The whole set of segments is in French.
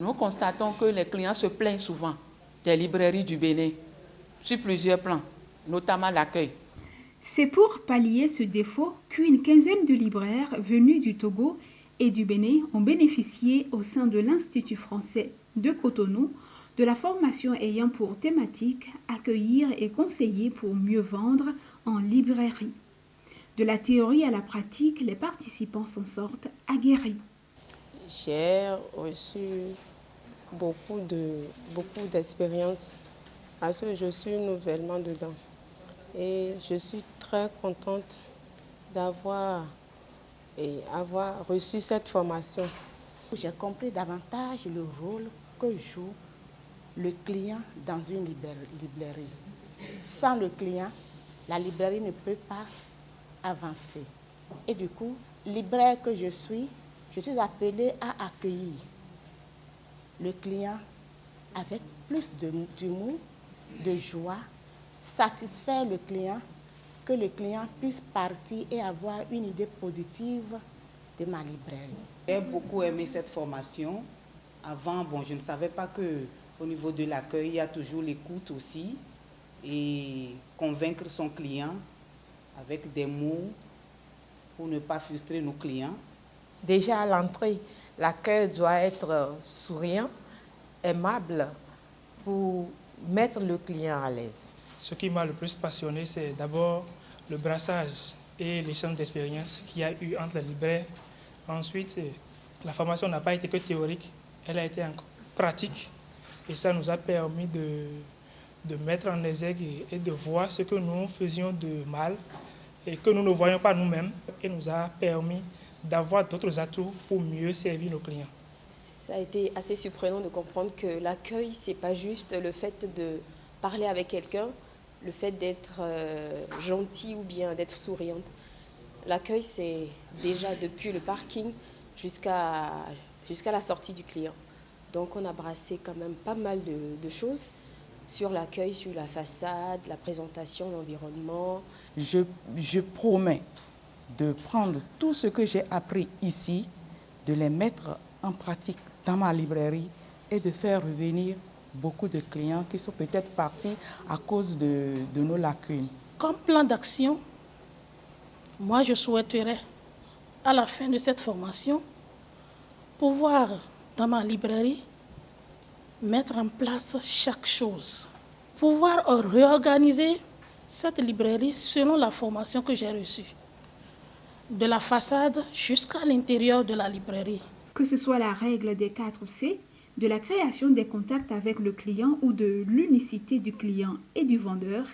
Nous constatons que les clients se plaignent souvent des librairies du Bénin sur plusieurs plans, notamment l'accueil. C'est pour pallier ce défaut qu'une quinzaine de libraires venus du Togo et du Bénin ont bénéficié au sein de l'Institut français de Cotonou de la formation ayant pour thématique accueillir et conseiller pour mieux vendre en librairie. De la théorie à la pratique, les participants s'en sortent aguerris. J'ai reçu beaucoup d'expériences parce que je suis nouvellement dedans. Et je suis très contente d'avoir reçu cette formation. J'ai compris davantage le rôle que joue le client dans une librairie. Sans le client, la librairie ne peut pas avancer. Et du coup, libraire que je suis appelée à accueillir le client avec plus d'humour, de joie, satisfaire le client, que le client puisse partir et avoir une idée positive de ma librairie. J'ai beaucoup aimé cette formation. Avant, je ne savais pas qu'au niveau de l'accueil, il y a toujours l'écoute aussi et convaincre son client avec des mots pour ne pas frustrer nos clients. Déjà à l'entrée, l'accueil doit être souriant, aimable pour mettre le client à l'aise. Ce qui m'a le plus passionné, c'est d'abord le brassage et l'échange d'expériences qu'il y a eu entre les libraires. Ensuite, la formation n'a pas été que théorique, elle a été encore pratique. Et ça nous a permis de mettre en exergue et de voir ce que nous faisions de mal et que nous ne voyons pas nous-mêmes. Et nous a permis d'avoir d'autres atouts pour mieux servir nos clients. Ça a été assez surprenant de comprendre que l'accueil, ce n'est pas juste le fait de parler avec quelqu'un, le fait d'être gentil ou bien d'être souriante. L'accueil, c'est déjà depuis le parking jusqu'à la sortie du client. Donc on a brassé quand même pas mal de choses sur l'accueil, sur la façade, la présentation, l'environnement. Je promets de prendre tout ce que j'ai appris ici, de les mettre en pratique dans ma librairie et de faire revenir beaucoup de clients qui sont peut-être partis à cause de nos lacunes. Comme plan d'action, moi je souhaiterais à la fin de cette formation pouvoir dans ma librairie mettre en place chaque chose, pouvoir réorganiser cette librairie selon la formation que j'ai reçue, de la façade jusqu'à l'intérieur de la librairie. Que ce soit la règle des 4 C, de la création des contacts avec le client ou de l'unicité du client et du vendeur,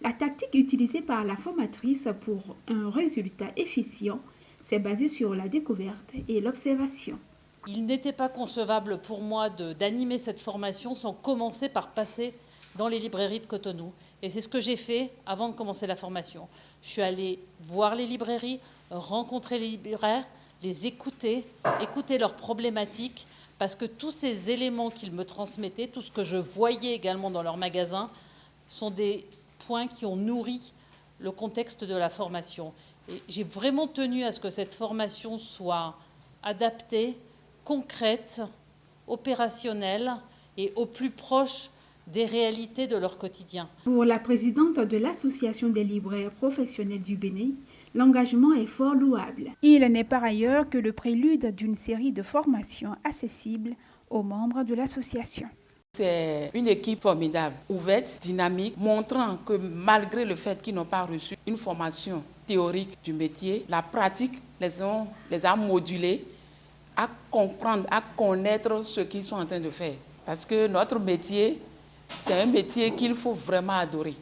la tactique utilisée par la formatrice pour un résultat efficient s'est basée sur la découverte et l'observation. Il n'était pas concevable pour moi d'animer cette formation sans commencer par passer dans les librairies de Cotonou. Et c'est ce que j'ai fait avant de commencer la formation. Je suis allée voir les librairies, rencontrer les libraires, les écouter leurs problématiques, parce que tous ces éléments qu'ils me transmettaient, tout ce que je voyais également dans leur magasin, sont des points qui ont nourri le contexte de la formation. Et j'ai vraiment tenu à ce que cette formation soit adaptée, concrète, opérationnelle et au plus proche des réalités de leur quotidien. Pour la présidente de l'Association des libraires professionnels du Bénin, l'engagement est fort louable. Il n'est par ailleurs que le prélude d'une série de formations accessibles aux membres de l'association. C'est une équipe formidable, ouverte, dynamique, montrant que malgré le fait qu'ils n'ont pas reçu une formation théorique du métier, la pratique les a modulés à comprendre, à connaître ce qu'ils sont en train de faire. Parce que notre métier, c'est un métier qu'il faut vraiment adorer,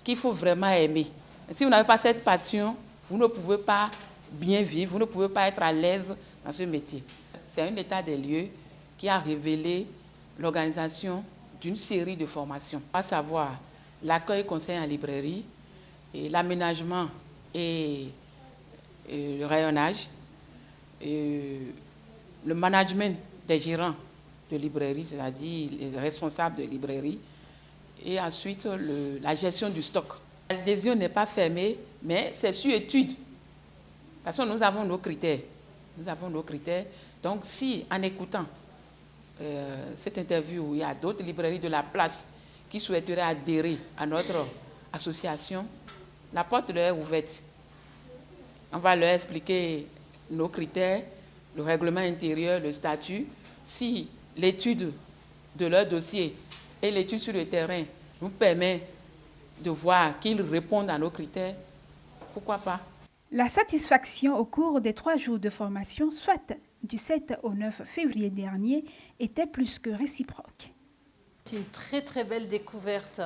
qu'il faut vraiment aimer. Et si vous n'avez pas cette passion, vous ne pouvez pas bien vivre, vous ne pouvez pas être à l'aise dans ce métier. C'est un état des lieux qui a révélé l'organisation d'une série de formations, à savoir l'accueil conseil en librairie, et l'aménagement et le rayonnage, et le management des gérants de librairie, c'est-à-dire les responsables de librairie, et ensuite la gestion du stock. L'adhésion n'est pas fermée, mais c'est sur étude, parce que nous avons nos critères. Donc si en écoutant cette interview, il y a d'autres librairies de la place qui souhaiteraient adhérer à notre association, la porte leur est ouverte. On va leur expliquer nos critères, le règlement intérieur, le statut. Si l'étude de leur dossier et l'étude sur le terrain nous permet de voir qu'ils répondent à nos critères, pourquoi pas? La satisfaction au cours des 3 jours de formation, soit du 7 au 9 février dernier, était plus que réciproque. C'est une très très belle découverte,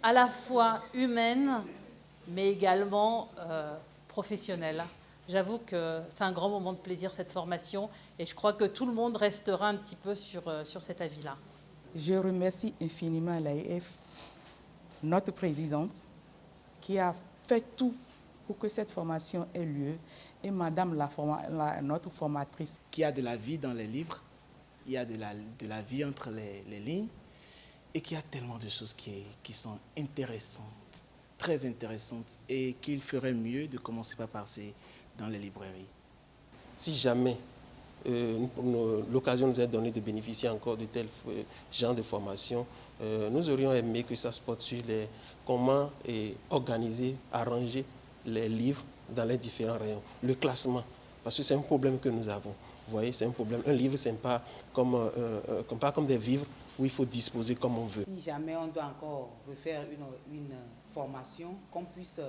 à la fois humaine, mais également professionnelle. J'avoue que c'est un grand moment de plaisir cette formation et je crois que tout le monde restera un petit peu sur cet avis-là. Je remercie infiniment l'AEF, notre présidente, qui a fait tout pour que cette formation ait lieu, et madame notre formatrice. Qu'il y a de la vie dans les livres, il y a de la vie entre les lignes, et qu'il y a tellement de choses qui sont intéressantes, très intéressantes, et qu'il ferait mieux de commencer par passer dans les librairies. Si jamais l'occasion nous est donnée de bénéficier encore de tel genre de formation, nous aurions aimé que ça se porte sur comment organiser, arranger les livres dans les différents rayons, le classement, parce que c'est un problème que nous avons. Vous voyez, c'est un problème. Un livre, ce n'est pas comme des vivres où il faut disposer comme on veut. Si jamais on doit encore refaire une formation, qu'on puisse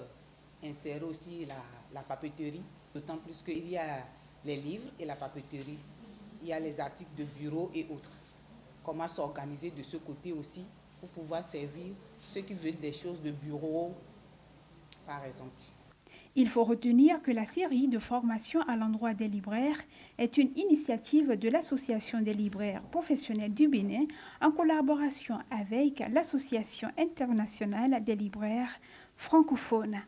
insérer aussi la papeterie, d'autant plus qu'il y a les livres et la papeterie, il y a les articles de bureau et autres. Comment s'organiser de ce côté aussi pour pouvoir servir ceux qui veulent des choses de bureau, par exemple. Il faut retenir que la série de formations à l'endroit des libraires est une initiative de l'Association des libraires professionnels du Bénin en collaboration avec l'Association internationale des libraires francophones.